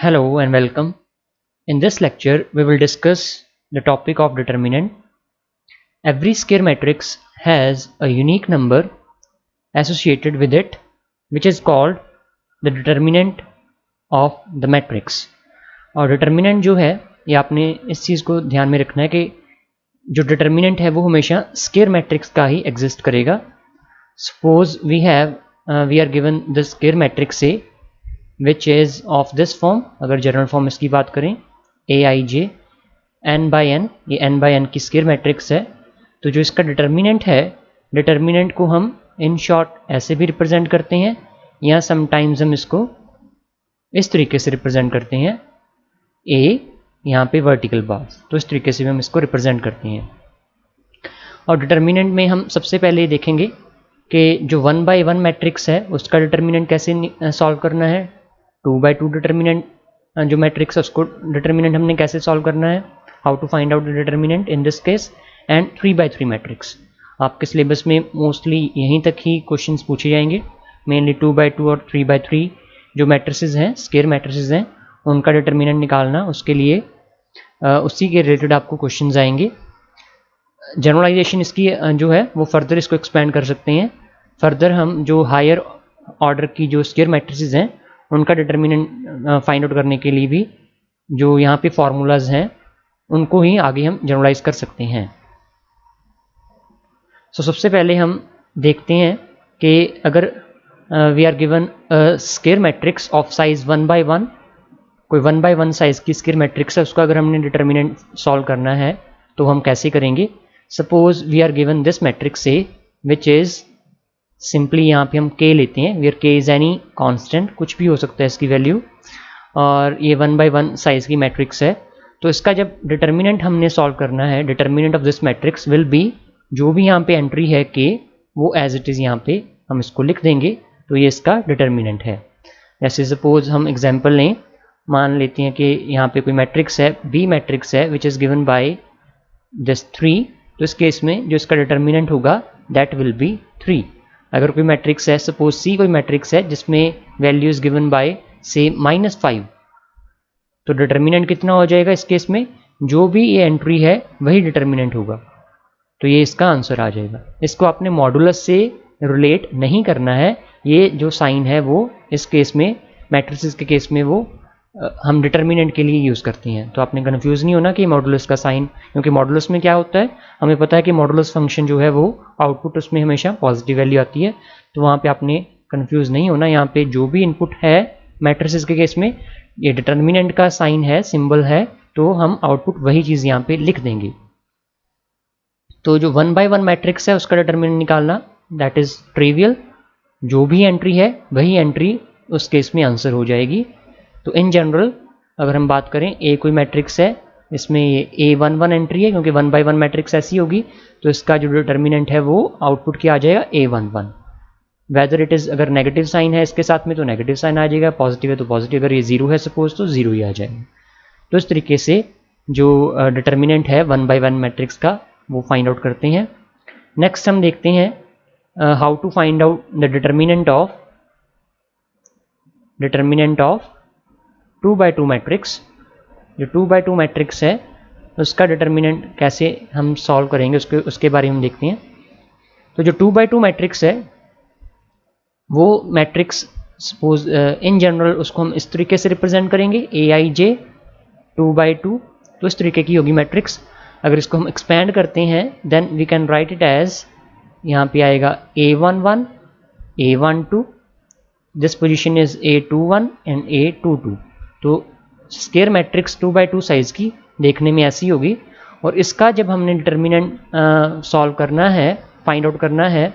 Hello and welcome. In this lecture, we will discuss the topic of determinant. Every square matrix has a unique number associated with it, which is called the determinant of the matrix. और determinant जो है ये आपने इस चीज़ को ध्यान में रखना है कि जो determinant है वो हमेशा square matrix का ही exist करेगा. Suppose we are given this square matrix A which is of this form. अगर जनरल फॉर्म इसकी बात करें aij n by n, ये n by n की स्क्वायर मैट्रिक्स है. तो जो इसका डिटर्मिनेंट है, डिटर्मिनेंट को हम इन शॉर्ट ऐसे भी रिप्रेजेंट करते हैं या समटाइम्स हम इसको इस तरीके से रिप्रेजेंट करते हैं a यहाँ पे वर्टिकल बार, तो इस तरीके से भी हम इसको रिप्रेजेंट करते हैं. और डिटर्मिनेंट में हम सबसे पहले देखेंगे कि जो 1 by 1 मैट्रिक्स है उसका डिटर्मिनेंट कैसे सॉल्व करना है. 2 by 2 डिटर्मिनेंट जो मैट्रिक्स है उसको डिटर्मिनेंट हमने कैसे सॉल्व करना है, how to find out the determinant in this case. And 3 by 3 matrix आपके सिलेबस में मोस्टली यहीं तक ही क्वेश्चंस पूछे जाएंगे. मेनली 2 by 2 और 3 by 3 जो मैट्रिसेस हैं, स्क्वायर मैट्रिसेस हैं, उनका डिटर्मिनेंट निकालना, उसके लिए उसी के रिलेटेड आपको क्वेश्चंस आएंगे. जनरलाइजेशन इसकी जो है वो फर्दर इसको एक्सपेंड कर सकते हैं. फर्दर हम जो हायर ऑर्डर की जो स्क्वायर मैट्रिसेस हैं उनका डिटर्मिनेंट फाइंड आउट करने के लिए भी जो यहाँ पे फार्मूलाज हैं उनको ही आगे हम जनरलाइज कर सकते हैं. सबसे पहले हम देखते हैं कि अगर we are given square matrix of size 1 by 1, कोई 1 by 1 साइज की स्क्वायर मैट्रिक्स है, उसका अगर हमने डिटर्मिनेंट सॉल्व करना है तो हम कैसे करेंगे. Suppose we are given this matrix A which is simply यहाँ पे हम k लेते हैं, where k is any constant, कुछ भी हो सकता है इसकी वैल्यू, और ये 1 by 1 साइज की मैट्रिक्स है. तो इसका जब डिटर्मिनेंट हमने सॉल्व करना है, determinant of this matrix will be, जो भी यहाँ पे एंट्री है k वो एज इट इज़ यहाँ पे हम इसको लिख देंगे, तो ये इसका डिटर्मिनेंट है. जैसे सपोज हम एग्जाम्पल लें, मान लेते हैं कि यहाँ पे कोई मैट्रिक्स है, b मैट्रिक्स है which is given by this 3, तो इस केस में जो इसका डिटर्मिनेंट होगा दैट विल बी 3. अगर कोई मैट्रिक्स है, सपोज C कोई मैट्रिक्स है जिसमें वैल्यू इज गिवन बाय से -5, तो डिटर्मिनेंट कितना हो जाएगा इस केस में, जो भी ये एंट्री है वही डिटर्मिनेंट होगा, तो ये इसका आंसर आ जाएगा. इसको आपने मॉडुलस से रिलेट नहीं करना है, ये जो साइन है वो इस केस में मैट्रिसेस के केस में वो हम डिटर्मिनेंट के लिए यूज़ करते हैं. तो आपने कन्फ्यूज़ नहीं होना कि मॉडुलस का साइन, क्योंकि मॉडुलस में क्या होता है, हमें पता है कि मॉडुलस फंक्शन जो है वो आउटपुट उसमें हमेशा पॉजिटिव वैल्यू आती है, तो वहाँ पे आपने कन्फ्यूज़ नहीं होना. यहाँ पे जो भी इनपुट है मैट्रिसेस के केस में ये डिटर्मिनेंट का साइन है, सिंबल है, तो हम आउटपुट वही चीज़ यहाँ पे लिख देंगे. तो जो 1 by 1 मैट्रिक्स है उसका डिटर्मिनेंट निकालना दैट इज़ ट्रिवियल, जो भी एंट्री है वही एंट्री उस केस में आंसर हो जाएगी. तो इन जनरल अगर हम बात करें, ए कोई मैट्रिक्स है, इसमें ये A11 एंट्री है, क्योंकि 1 by 1 मैट्रिक्स ऐसी होगी, तो इसका जो डिटर्मिनेंट है वो आउटपुट क्या आ जाएगा, A11. वेदर इट इज़, अगर नेगेटिव साइन है इसके साथ में तो नेगेटिव साइन आ जाएगा, पॉजिटिव है तो पॉजिटिव, अगर ये 0 है सपोज तो 0 ही आ जाएगा. तो इस तरीके से जो डिटर्मिनेंट है 1 by 1 मैट्रिक्स का वो फाइंड आउट करते हैं. नेक्स्ट हम देखते हैं how to find out the determinant of 2 by 2 matrix. जो 2 by 2 मैट्रिक्स है उसका डिटर्मिनेंट कैसे हम सॉल्व करेंगे उसके बारे में देखते हैं. तो जो 2 by 2 मैट्रिक्स है वो मैट्रिक्स सपोज इन जनरल उसको हम इस तरीके से रिप्रेजेंट करेंगे, aij 2 by 2, तो इस तरीके की होगी मैट्रिक्स. अगर इसको हम एक्सपेंड करते हैं then we can write it as, यहाँ पे आएगा a11 a12, this position is a21 and a22. तो स्क्वायर मैट्रिक्स 2 by 2 साइज़ की देखने में ऐसी होगी, और इसका जब हमने डिटर्मिनेंट सॉल्व करना है, फाइंड आउट करना है,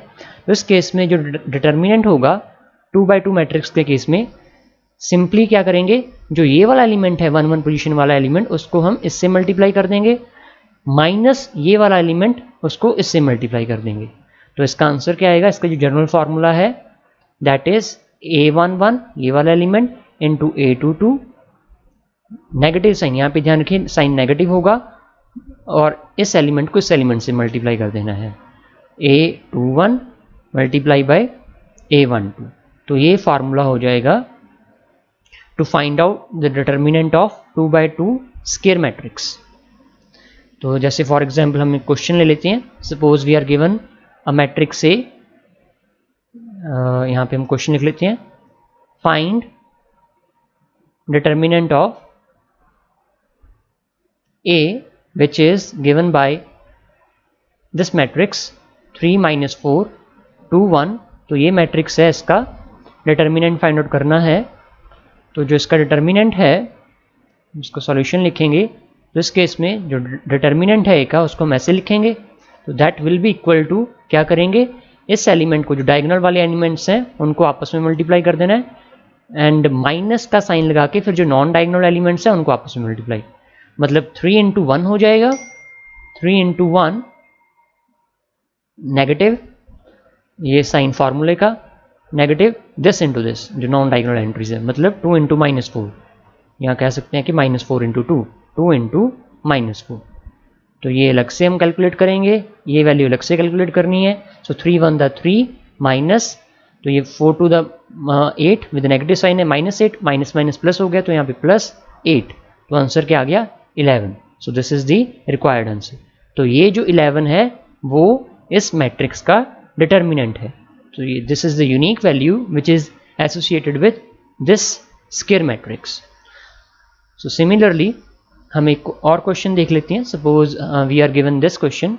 तो इस केस में जो डिटर्मिनेंट होगा 2 by 2 मैट्रिक्स के केस में सिंपली क्या करेंगे, जो ये वाला एलिमेंट है 1 1 पोजीशन वाला एलिमेंट उसको हम इससे मल्टीप्लाई कर देंगे, माइनस ये वाला एलिमेंट उसको इससे मल्टीप्लाई कर देंगे. तो इसका आंसर क्या आएगा, इसका जो जनरल फार्मूला है दैट इज a11 ये वाला element into a22, negative sign, यहाँ पे ध्यान रखिए साइन नेगेटिव होगा, और इस एलिमेंट को इस एलिमेंट से मल्टीप्लाई कर देना है, a21 मल्टीप्लाई बाय a12. तो ये फार्मूला हो जाएगा to find out the determinant of 2x2 square matrix. तो जैसे फॉर एग्जांपल हम एक क्वेश्चन ले लेते हैं, suppose we are given a matrix A, यहाँ पे हम क्वेश्चन लिख लेते हैं, find determinant of A which is given by this matrix 3 - 4 2 1। तो ये मैट्रिक्स है, इसका डिटर्मिनेंट फाइंड आउट करना है। तो जो इसका डिटर्मिनेंट है, इसको सॉल्यूशन लिखेंगे, तो इस केस में जो डिटर्मिनेंट है ए का उसको हम ऐसे लिखेंगे, तो that will be equal to, क्या करेंगे, इस एलिमेंट को जो डायगोनल वाले एलिमेंट्स हैं उनको आपस में मल्टीप्लाई कर देना है, एंड माइनस का साइन लगा के फिर जो नॉन डायगोनल एलिमेंट्स हैं उनको आपस में मल्टीप्लाई, मतलब 3 × 1 हो जाएगा, 3 × 1 नेगेटिव, ये साइन फार्मूले का नेगेटिव, दिस इंटू दिस जो नॉन डायगोनल एंट्रीज है, मतलब 2 × -4, यहाँ कह सकते हैं कि -4 × 2, 2 × -4। तो ये अलग से हम कैलकुलेट करेंगे, ये वैल्यू अलग से कैलकुलेट करनी है। सो 3 × 1 = 3 माइनस, तो ये 4 × 2 = 8 विद नेगेटिव साइन है, -8 माइनस माइनस प्लस हो गया, तो यहाँ पे +8, तो आंसर क्या आ गया 11। सो this is the required answer. तो ये जो 11 है वो इस मैट्रिक्स का डिटर्मिनेंट है। तो ये this is the unique value which is associated with this square matrix. So similarly हम एक और क्वेश्चन देख लेते हैं। Suppose we are given this question,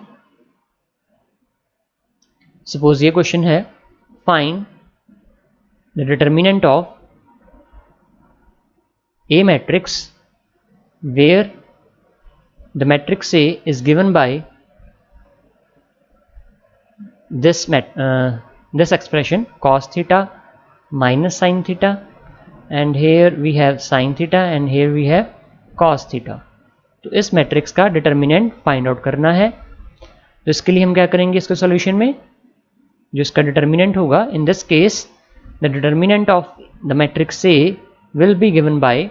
suppose ये क्वेश्चन है, find the determinant of a matrix where the matrix A is given by this expression cos theta minus sin theta, and here we have sin theta and here we have cos theta। तो इस matrix का determinant find out करना है। तो इसके लिए हम क्या करेंगे, इसके सॉल्यूशन में जो इसका डिटर्मिनेंट होगा, इन this case the determinant of the matrix A will be given by,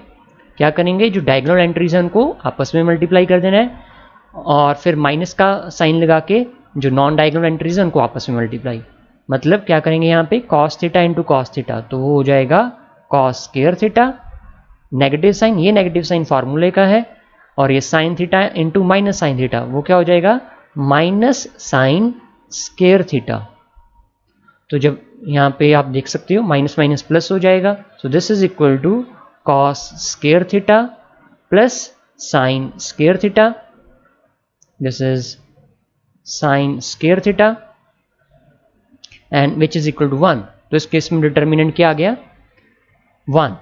क्या करेंगे, जो डायगोनल एंट्रीज हैं उनको आपस में मल्टीप्लाई कर देना है, और फिर माइनस का साइन लगा के जो नॉन डायगोनल एंट्रीज हैं उनको आपस में मल्टीप्लाई, मतलब क्या करेंगे यहाँ पे cos theta into cos theta, तो वो हो जाएगा cos square theta, negative sine, ये नेगेटिव साइन फार्मूले का है, और ये sine theta into minus sine theta, वो क्या हो जाएगा माइनस साइन स्क्वायर थीटा। तो जब यहाँ पे आप देख सकते हो माइनस माइनस प्लस हो जाएगा, so this is equal to cos square theta plus sine square theta, this is sine square theta and which is equal to 1। तो इस केस में डिटर्मिनेंट क्या आ गया 1।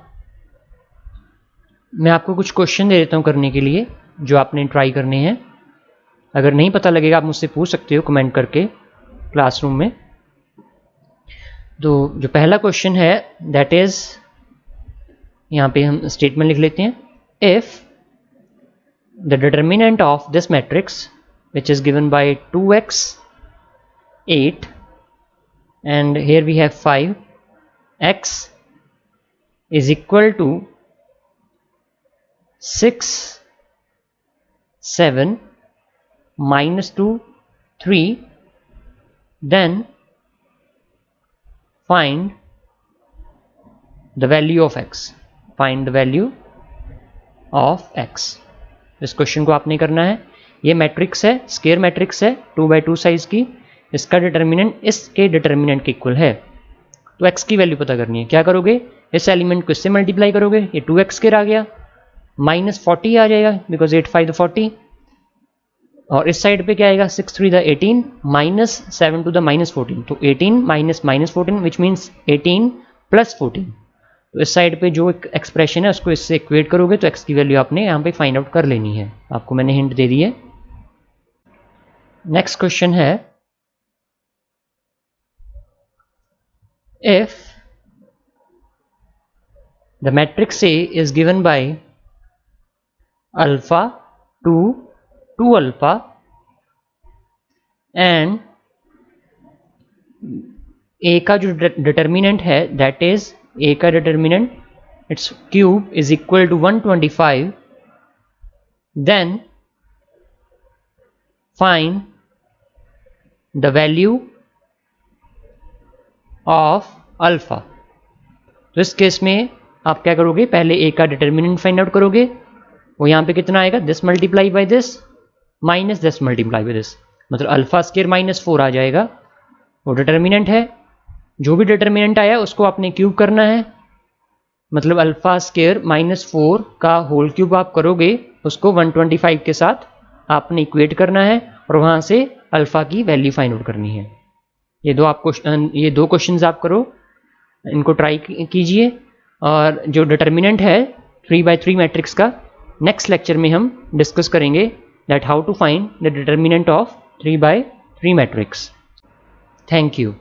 मैं आपको कुछ क्वेश्चन दे देता हूँ करने के लिए, जो आपने ट्राई करने हैं। अगर नहीं पता लगेगा आप मुझसे पूछ सकते हो कमेंट करके क्लासरूम में। तो जो पहला क्वेश्चन है दैट इज, यहाँ पे हम स्टेटमेंट लिख लेते हैं, if the determinant of this matrix which is given by 2x 8 and here we have 5, x is equal to 6 7 -2 3, then find the value of x, find the value of x। इस question को आपने करना है। ये matrix है, square matrix है 2x2 size की, इसका डिटर्मिनेंट इसके डिटर्मिनेंट के इक्वल है। तो x की वैल्यू पता करनी है, क्या करोगे, इस एलिमेंट को इससे मल्टीप्लाई करोगे, ये 2x स्क्वायर आ गया, -40 आ जाएगा बिकॉज 8 5 40, और इस साइड पे क्या आएगा 6 3 18 -7 to the -14, तो 18 -14 विच मीन्स 18 + 14। तो इस साइड पे जो एक एक्सप्रेशन है उसको इससे इक्वेट करोगे, तो x की वैल्यू आपने यहाँ पे फाइंड आउट कर लेनी है। आपको मैंने हिंट दे दी है। नेक्स्ट क्वेश्चन है, if the matrix A is given by alpha 2 2 alpha and A का जो डिटर्मिनेंट है दैट इज, ए का determinant its cube is equal to 125, then find the value of alpha. तो इस केस में आप क्या करोगे, पहले ए का डिटर्मिनेंट फाइंड आउट करोगे, वो यहाँ पे कितना आएगा, this multiply by this minus this multiply by this, मतलब अल्फा स्केयर -4 आ जाएगा, वो डिटर्मिनेंट है। जो भी डिटर्मिनेंट आया उसको आपने क्यूब करना है, मतलब अल्फा स्केयर -4 का होल क्यूब आप करोगे, उसको 125 के साथ आपने इक्वेट करना है और वहाँ से अल्फा की वैल्यू फाइंड आउट करनी है। ये दो क्वेश्चंस आप करो, इनको ट्राई कीजिए। और जो डिटर्मिनेंट है 3x3 मैट्रिक्स का, नेक्स्ट लेक्चर में हम डिस्कस करेंगे that how to find the determinant of 3x3 matrix. Thank you.